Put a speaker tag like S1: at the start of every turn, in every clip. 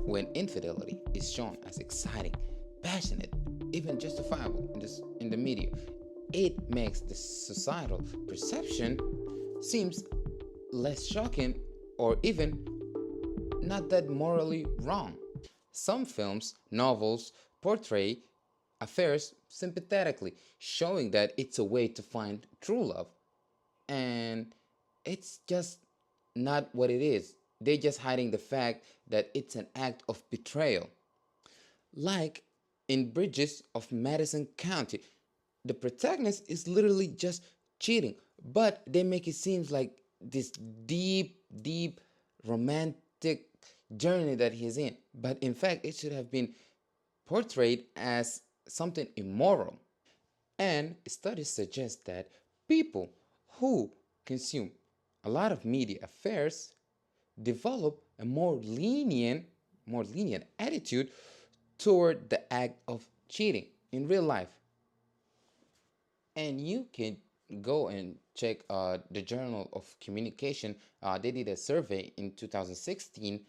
S1: When infidelity is shown as exciting, passionate, even justifiable in the media, it makes the societal perception seems less shocking or even not that morally wrong. Some films, novels portray affairs sympathetically, showing that it's a way to find true love. And it's just not what it is. They're just hiding the fact that it's an act of betrayal. Like in Bridges of Madison County, the protagonist is literally just cheating, but they make it seem like this deep romantic journey that he's in. But in fact, it should have been portrayed as something immoral. And studies suggest that people who consume a lot of media affairs develop a more lenient attitude toward the act of cheating in real life. And you can go and check the Journal of Communication. They did a survey in 2016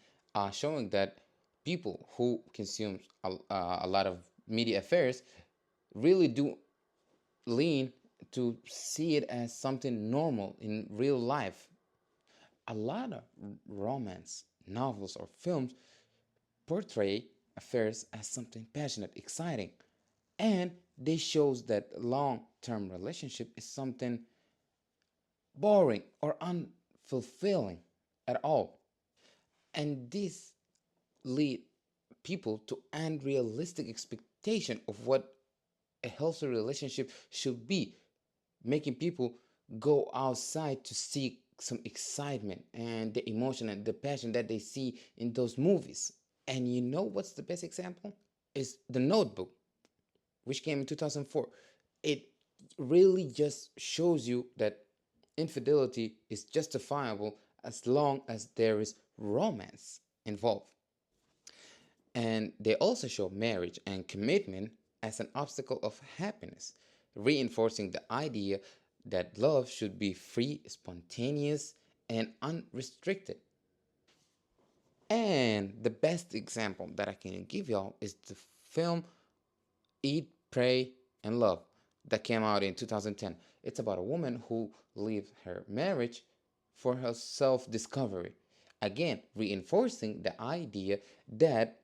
S1: showing that people who consume a lot of media affairs really do lean to see it as something normal in real life. A lot of romance novels or films portray affairs as something passionate, exciting, and this shows that long-term relationship is something boring or unfulfilling at all. And this lead people to unrealistic expectation of what a healthy relationship should be, making people go outside to seek some excitement and the emotion and the passion that they see in those movies. And you know what's the best example? Is The Notebook, which came in 2004. It really just shows you that infidelity is justifiable as long as there is romance involved. And they also show marriage and commitment as an obstacle of happiness, reinforcing the idea that love should be free, spontaneous, and unrestricted. And the best example that I can give y'all is the film Eat, Pray, and Love that came out in 2010. It's about a woman who leaves her marriage for her self discovery. Again, reinforcing the idea that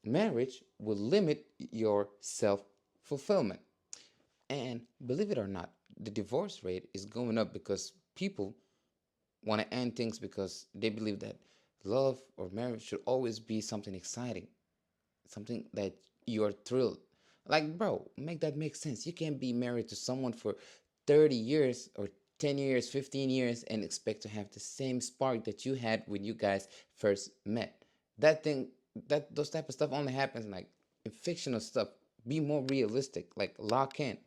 S1: marriage will limit your self fulfillment. And believe it or not, the divorce rate is going up because people want to end things because they believe that love or marriage should always be something exciting, something that you're thrilled. Like, bro, make that make sense. You can't be married to someone for 30 years or 10 years, 15 years and expect to have the same spark that you had when you guys first met. That thing, that those type of stuff only happens like in fictional stuff. Be more realistic, like lock in.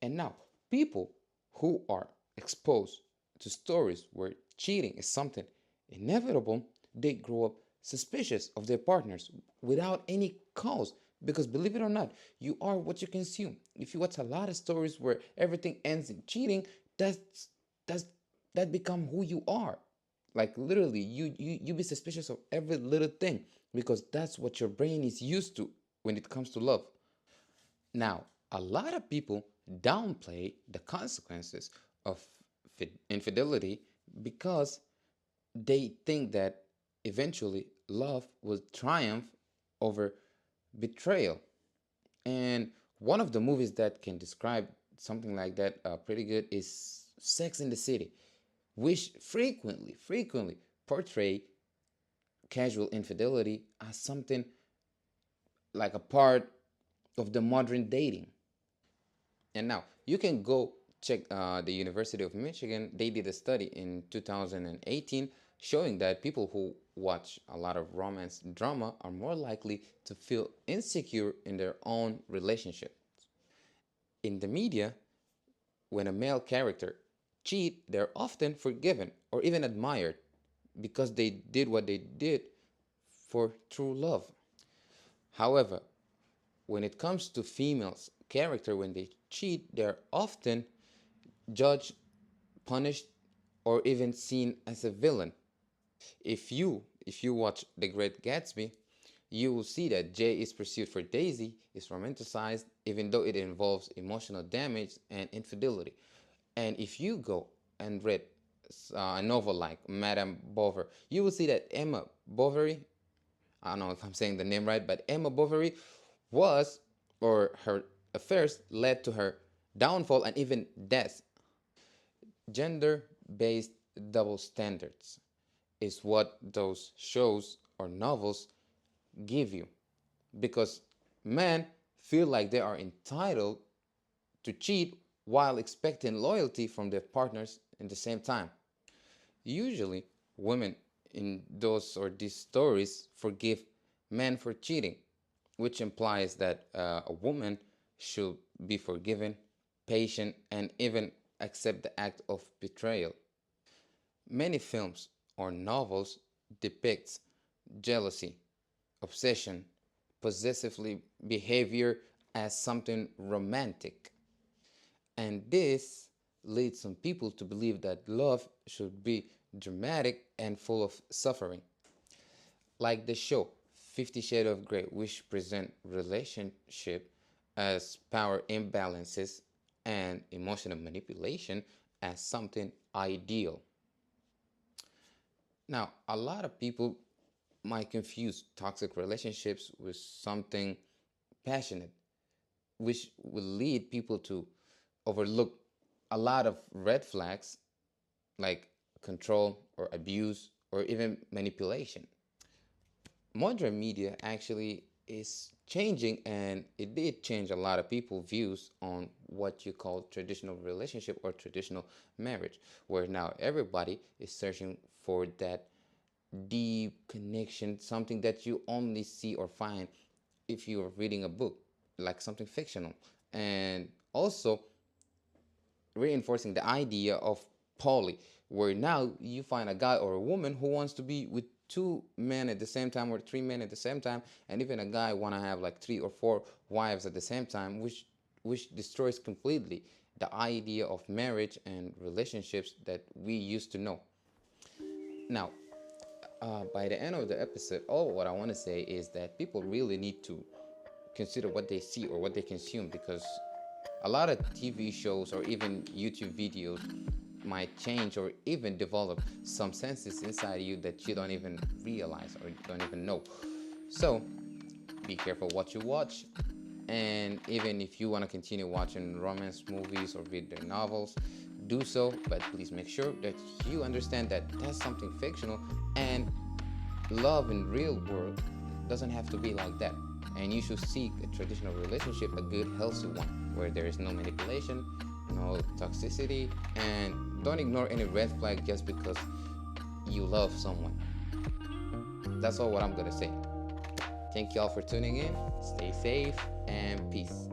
S1: And now, people who are exposed to stories where cheating is something inevitable, they grow up suspicious of their partners without any cause. Because believe it or not, you are what you consume. If you watch a lot of stories where everything ends in cheating, that's that become who you are. Like literally, you be suspicious of every little thing because that's what your brain is used to when it comes to love. Now, a lot of people downplay the consequences of infidelity because they think that eventually love will triumph over betrayal. And one of the movies that can describe something like that pretty good is Sex in the City, which frequently portray casual infidelity as something like a part of the modern dating. And now you can go check the University of Michigan. They did a study in 2018 showing that people who watch a lot of romance drama are more likely to feel insecure in their own relationship. In the media, when a male character cheat, they're often forgiven or even admired because they did what they did for true love. However, when it comes to females character when they cheat, they're often judged, punished, or even seen as a villain. If you watch The Great Gatsby, you will see that J is pursued for Daisy is romanticized, even though it involves emotional damage and infidelity. And if you go and read a novel like Madame Bovary, you will see that Emma Bovary, I don't know if I'm saying the name right, but Emma Bovary was, or her affairs led to her downfall and even death. Gender based double standards is what those shows or novels give you, because men feel like they are entitled to cheat while expecting loyalty from their partners in the same time. Usually, women in those or these stories forgive men for cheating, which implies that a woman should be forgiven, patient, and even accept the act of betrayal. Many films or novels depict jealousy, obsession, possessively behavior as something romantic. And this leads some people to believe that love should be dramatic and full of suffering. Like the show 50 Shades of Grey, which present relationship as power imbalances and emotional manipulation as something ideal. Now, a lot of people might confuse toxic relationships with something passionate, which will lead people to overlook a lot of red flags like control or abuse or even manipulation. Modern media actually is changing, and it did change a lot of people's views on what you call traditional relationship or traditional marriage, where now everybody is searching for that deep connection, something that you only see or find if you are reading a book, like something fictional. And also reinforcing the idea of poly, where now you find a guy or a woman who wants to be with two men at the same time or three men at the same time, and even a guy want to have like three or four wives at the same time, which destroys completely the idea of marriage and relationships that we used to know. Now, by the end of the episode, all what I want to say is that people really need to consider what they see or what they consume, because a lot of TV shows or even YouTube videos might change or even develop some senses inside you that you don't even realize or you don't even know. So be careful what you watch. And even if you want to continue watching romance movies or read their novels, do so, but please make sure that you understand that that's something fictional, and love in real world doesn't have to be like that. And you should seek a traditional relationship, a good healthy one, where there is no manipulation, no toxicity, and don't ignore any red flag just because you love someone. That's all what I'm gonna say. Thank you all for tuning in. Stay safe and peace.